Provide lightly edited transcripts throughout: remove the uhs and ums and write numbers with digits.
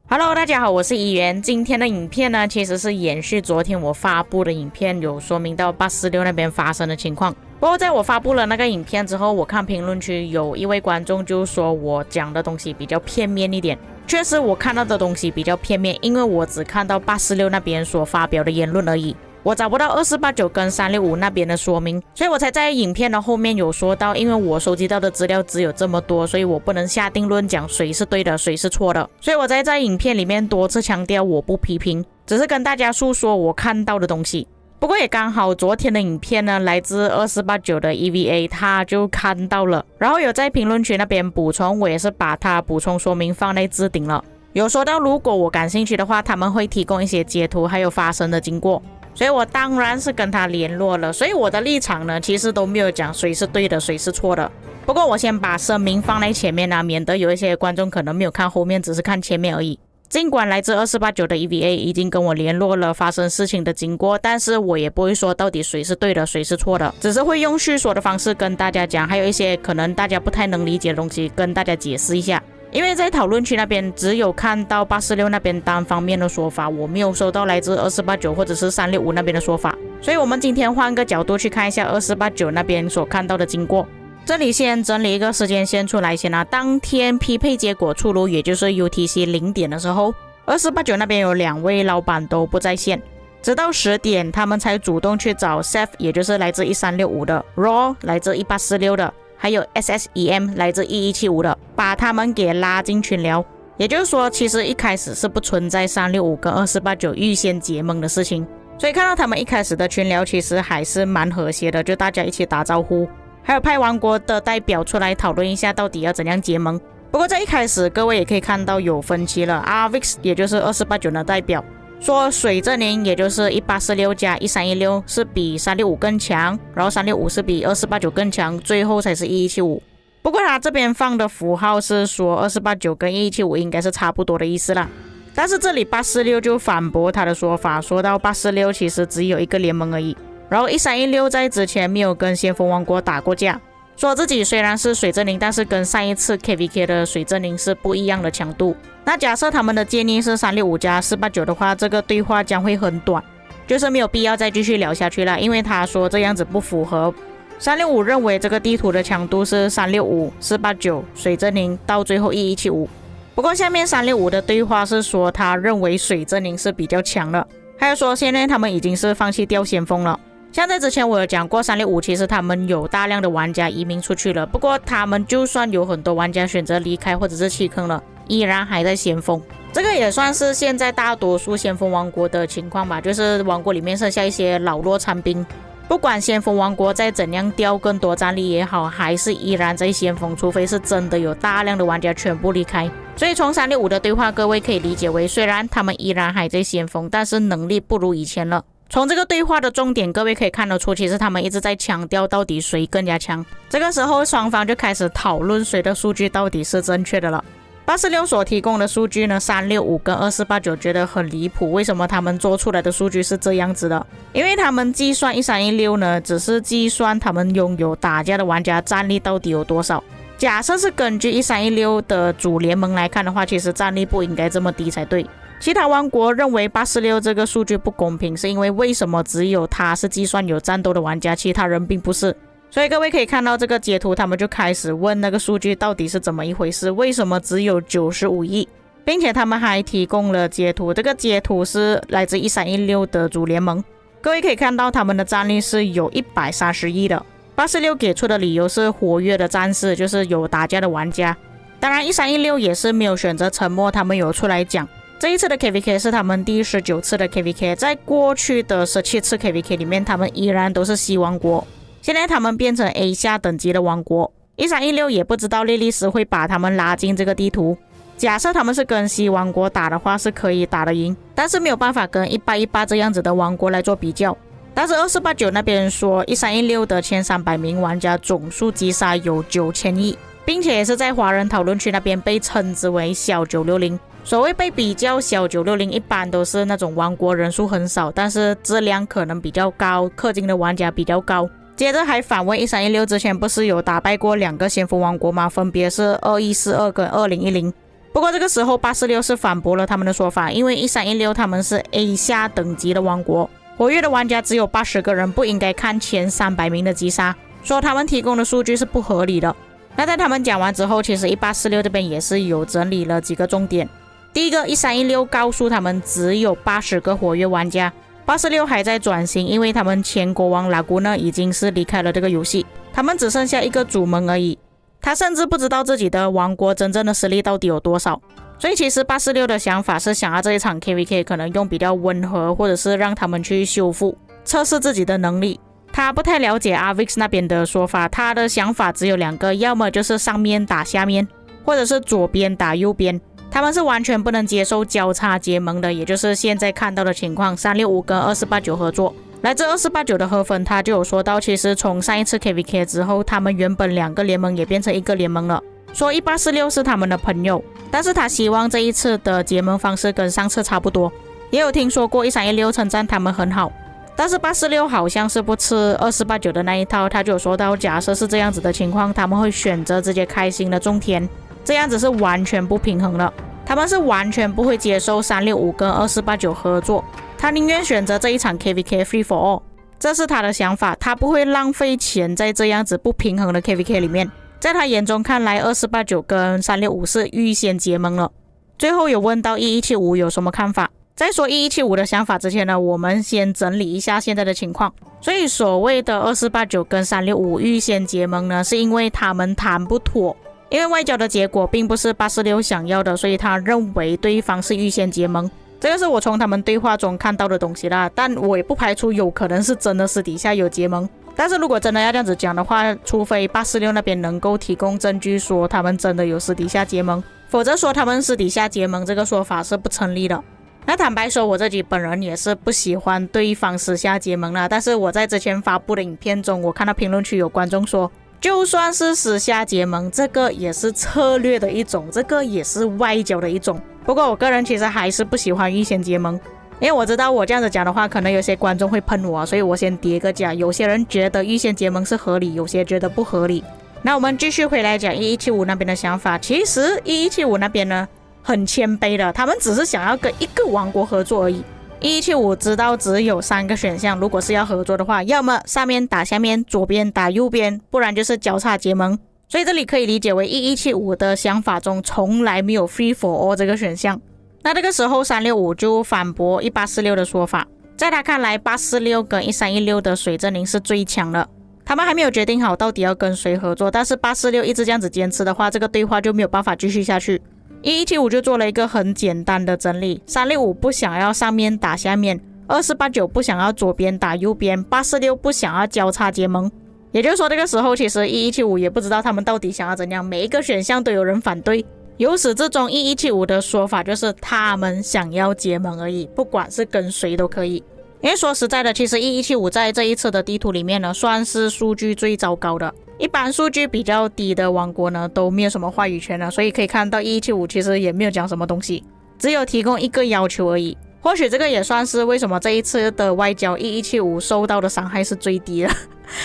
Hello， 大家好，我是怡媛。今天的影片呢，其实是延续昨天我发布的影片，有说明到846那边发生的情况。不过在我发布了那个影片之后，我看评论区有一位观众就说我讲的东西比较片面一点。确实，我看到的东西比较片面，因为我只看到846那边所发表的言论而已。我找不到2489跟365那边的说明，所以我才在影片的后面有说到，因为我收集到的资料只有这么多，所以我不能下定论讲谁是对的，谁是错的。所以我才在影片里面多次强调我不批评，只是跟大家诉说我看到的东西。不过也刚好昨天的影片呢，来自2489的 EVA 他就看到了，然后有在评论区那边补充，我也是把他补充说明放在置顶了。有说到如果我感兴趣的话，他们会提供一些截图还有发生的经过。所以我当然是跟他联络了，所以我的立场呢，其实都没有讲谁是对的，谁是错的。不过我先把声明放在前面啊，免得有一些观众可能没有看后面，只是看前面而已。尽管来自2489的 EVA 已经跟我联络了发生事情的经过，但是我也不会说到底谁是对的，谁是错的，只是会用叙说的方式跟大家讲，还有一些可能大家不太能理解的东西跟大家解释一下。因为在讨论区那边只有看到846那边单方面的说法，我没有收到来自2489或者是365那边的说法，所以我们今天换个角度去看一下2489那边所看到的经过。这里先整理一个时间线出来先啊，当天匹配结果出炉，也就是 UTC 0点的时候，2489那边有2位老板都不在线，直到10点他们才主动去找 Seth， 也就是来自1365的 Raw 来自1846的，还有 SSEM 来自1175的，把他们给拉进群聊。也就是说，其实一开始是不存在365跟2489预先结盟的事情，所以看到他们一开始的群聊其实还是蛮和谐的，就大家一起打招呼，还有派王国的代表出来讨论一下到底要怎样结盟。不过在一开始各位也可以看到有分歧了， Arvix 也就是2489的代表说水阵营也就是1846加1316是比365更强，然后365是比2489更强，最后才是1175。不过他这边放的符号是说2489跟1175应该是差不多的意思啦。但是这里846就反驳他的说法，说到846其实只有一个联盟而已，然后1316在之前没有跟先锋王国打过架，说自己虽然是水阵营，但是跟上一次 KVK 的水阵营是不一样的强度。那假设他们的建议是365加489的话，这个对话将会很短，就是没有必要再继续聊下去了，因为他说这样子不符合。365认为这个地图的强度是365、489、水阵营到最后1175。不过下面365的对话是说他认为水阵营是比较强的，还有说现在他们已经是放弃掉先锋了。像在之前我有讲过365其实他们有大量的玩家移民出去了，不过他们就算有很多玩家选择离开或者是弃坑了，依然还在先锋。这个也算是现在大多数先锋王国的情况吧，就是王国里面剩下一些老弱残兵，不管先锋王国再怎样调更多战力也好，还是依然在先锋，除非是真的有大量的玩家全部离开。所以从365的对话各位可以理解为，虽然他们依然还在先锋，但是能力不如以前了。从这个对话的重点各位可以看得出，其实他们一直在强调到底谁更加强。这个时候双方就开始讨论谁的数据到底是正确的了。846所提供的数据呢，365跟2489觉得很离谱，为什么他们做出来的数据是这样子的？因为他们计算1316呢，只是计算他们拥有打架的玩家战力到底有多少。假设是根据1316的主联盟来看的话，其实战力不应该这么低才对。其他王国认为846这个数据不公平，是因为为什么只有他是计算有战斗的玩家，其他人并不是。所以各位可以看到这个截图，他们就开始问那个数据到底是怎么一回事，为什么只有95亿，并且他们还提供了截图，这个截图是来自1316的主联盟。各位可以看到他们的战力是有130亿的。846给出的理由是活跃的战士，就是有打架的玩家。当然1316也是没有选择沉默，他们有出来讲。这一次的 KVK 是他们第19次的 KVK， 在过去的17次 KVK 里面，他们依然都是 C 王国，现在他们变成 A 下等级的王国。1316也不知道莉莉丝会把他们拉进这个地图。假设他们是跟 C 王国打的话，是可以打得赢，但是没有办法跟1818这样子的王国来做比较。但是2489那边说1316的前300名玩家总数击杀有9000亿，并且也是在华人讨论区那边被称之为小960。所谓被比较小960，一般都是那种王国人数很少，但是质量可能比较高，氪金的玩家比较高。接着还反问1316之前不是有打败过2个先锋王国吗？分别是2142跟2010。不过这个时候846是反驳了他们的说法，因为1316他们是 A 下等级的王国，活跃的玩家只有80个人，不应该看前300名的击杀，说他们提供的数据是不合理的。那在他们讲完之后，其实1846这边也是有整理了几个重点。第一个，1316告诉他们只有80个活跃玩家，846还在转型，因为他们前国王拉古呢已经是离开了这个游戏，他们只剩下一个主盟而已。他甚至不知道自己的王国真正的实力到底有多少，所以其实846的想法是想要这一场 KVK 可能用比较温和，或者是让他们去修复测试自己的能力。他不太了解 Avix 那边的说法，他的想法只有2个，要么就是上面打下面，或者是左边打右边。他们是完全不能接受交叉结盟的，也就是现在看到的情况，365跟2489合作。来自2489的河粉他就有说到，其实从上一次 KVK 之后，他们原本2个联盟也变成1个联盟了，说1846是他们的朋友，但是他希望这一次的结盟方式跟上次差不多。也有听说过1316称赞他们很好，但是846好像是不吃2489的那一套，他就有说到，假设是这样子的情况，他们会选择直接开新的种田，这样子是完全不平衡的。他们是完全不会接受365跟2489合作，他宁愿选择这一场 KVK Free for All， 这是他的想法，他不会浪费钱在这样子不平衡的 KVK 里面。在他眼中看来，2489跟365是预先结盟了。最后有问到1175有什么看法，在说1175的想法之前呢，我们先整理一下现在的情况。所以所谓的2489跟365预先结盟呢，是因为他们谈不妥，因为外交的结果并不是846想要的，所以他认为对方是预先结盟。这个是我从他们对话中看到的东西啦，但我也不排除有可能是真的私底下有结盟。但是如果真的要这样子讲的话，除非846那边能够提供证据说他们真的有私底下结盟，否则说他们私底下结盟这个说法是不成立的。那坦白说，我自己本人也是不喜欢对方私下结盟啦，但是我在之前发布的影片中，我看到评论区有观众说，就算是私下结盟，这个也是策略的一种，这个也是外交的一种。不过我个人其实还是不喜欢预先结盟，因为我知道我这样子讲的话，可能有些观众会喷我，所以我先叠个价。有些人觉得预先结盟是合理，有些觉得不合理。那我们继续回来讲1175那边的想法。其实1175那边呢很谦卑的，他们只是想要跟一个王国合作而已。1175知道只有3个选项，如果是要合作的话，要么上面打下面，左边打右边，不然就是交叉结盟。所以这里可以理解为1175的想法中从来没有 Free for All 这个选项。那这个时候365就反驳1846的说法，在他看来846跟1316的水阵营是最强的，他们还没有决定好到底要跟谁合作，但是846一直这样子坚持的话，这个对话就没有办法继续下去。1175就做了一个很简单的整理，365不想要上面打下面，2489不想要左边打右边，846不想要交叉结盟。也就是说，这个时候其实1175也不知道他们到底想要怎样，每一个选项都有人反对。由始至终1175的说法就是他们想要结盟而已，不管是跟谁都可以。因为说实在的，其实1175在这一次的地图里面呢，算是数据最糟糕的，一般数据比较低的王国呢都没有什么话语权了，所以可以看到1175其实也没有讲什么东西，只有提供一个要求而已。或许这个也算是为什么这一次的外交1175受到的伤害是最低的，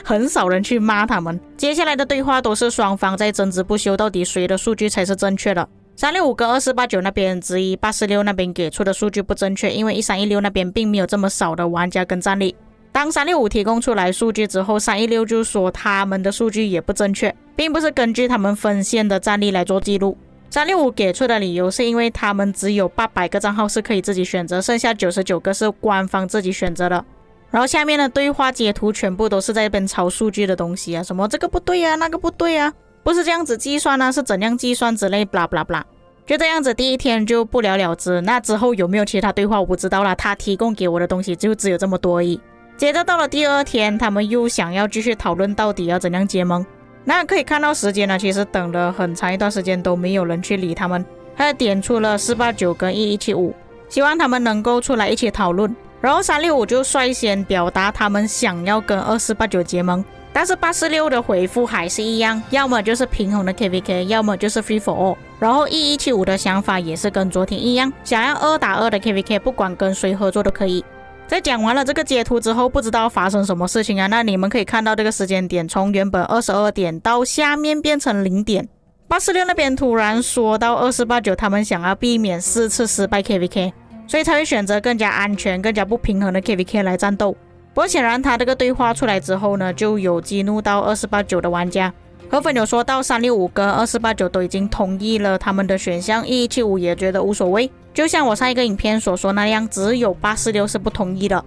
很少人去骂他们。接下来的对话都是双方在争执不休，到底谁的数据才是正确的。365跟2489那边质疑846那边给出的数据不正确，因为1316那边并没有这么少的玩家跟战力。当365提供出来数据之后，316就说他们的数据也不正确，并不是根据他们分线的战力来做记录。365给出的理由是因为他们只有800个账号是可以自己选择，剩下99个是官方自己选择的。然后下面的对话截图全部都是在这边抄数据的东西啊，什么这个不对啊，那个不对啊，不是这样子计算啊，是怎样计算之类 blah blah blah。 就这样子第一天就不了了之。那之后有没有其他对话我不知道啦，他提供给我的东西就只有这么多而已。接着到了第二天，他们又想要继续讨论到底要怎样结盟。那可以看到时间呢，其实等了很长一段时间都没有人去理他们。他点出了489跟1175，希望他们能够出来一起讨论。然后365就率先表达他们想要跟2489结盟，但是846的回复还是一样，要么就是平衡的 KVK， 要么就是 Free for All。 然后1175的想法也是跟昨天一样，想要2打2的 KVK， 不管跟谁合作都可以。在讲完了这个截图之后，不知道发生什么事情啊？那你们可以看到这个时间点，从原本22点到下面变成0点。86那边突然说到2489，他们想要避免4次失败 KVK， 所以才会选择更加安全、更加不平衡的 KVK 来战斗。不过显然他这个对话出来之后呢，就有激怒到2489的玩家。河粉有说到365跟2489都已经同意了他们的选项，1175也觉得无所谓，就像我上一个影片所说那样，只有846是不同意的。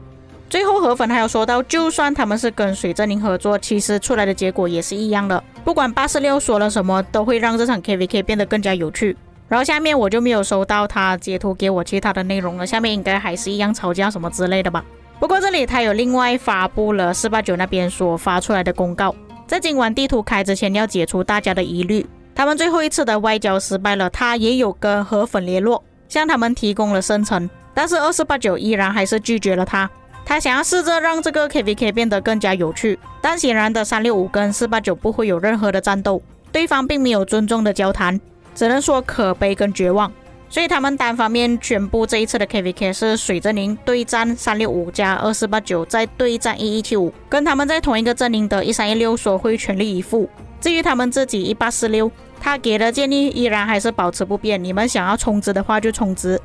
最后河粉还有说到，就算他们是跟水阵营合作，其实出来的结果也是一样的，不管846说了什么，都会让这场 KVK 变得更加有趣。然后下面我就没有收到他截图给我其他的内容了，下面应该还是一样吵架什么之类的吧。不过这里他有另外发布了489那边所发出来的公告，在今晚地图开之前要解除大家的疑虑，他们最后一次的外交失败了，他也有跟河粉联络，向他们提供了生成，但是2489依然还是拒绝了他。他想要试着让这个 KVK 变得更加有趣，但显然的365跟489不会有任何的战斗，对方并没有尊重的交谈，只能说可悲跟绝望。所以他们单方面宣布这一次的 KVK 是水阵营对战365加2489再对战1175，跟他们在同一个阵营的1316说会全力以赴。至于他们自己1846，他给的建议依然还是保持不变，你们想要充值的话就充值。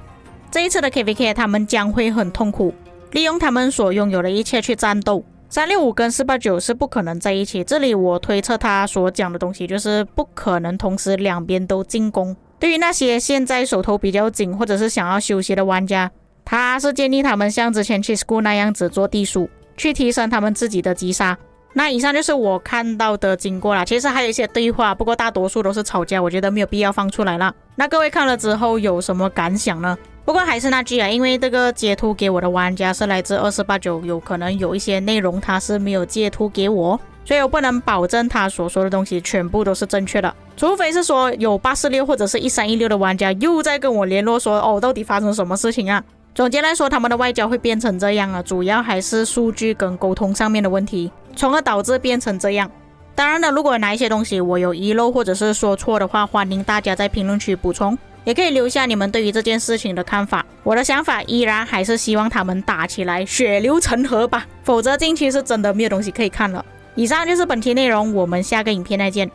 这一次的 KVK 他们将会很痛苦，利用他们所拥有的一切去战斗。365跟489是不可能在一起，这里我推测他所讲的东西就是不可能同时两边都进攻。对于那些现在手头比较紧或者是想要休息的玩家，他是建议他们像之前 Chisco 那样子做地鼠，去提升他们自己的击杀。那以上就是我看到的经过啦，其实还有一些对话，不过大多数都是吵架，我觉得没有必要放出来啦。那各位看了之后有什么感想呢？不过还是那句啊，因为这个截图给我的玩家是来自2489，有可能有一些内容他是没有截图给我，所以我不能保证他所说的东西全部都是正确的，除非是说有846或者是1316的玩家又在跟我联络说到底发生什么事情啊。总结来说，他们的外交会变成这样啊，主要还是数据跟沟通上面的问题，从而导致变成这样。当然了，如果有哪一些东西我有遗漏或者是说错的话，欢迎大家在评论区补充，也可以留下你们对于这件事情的看法。我的想法依然还是希望他们打起来，血流成河吧，否则近期是真的没有东西可以看了。以上就是本期内容，我们下个影片再见。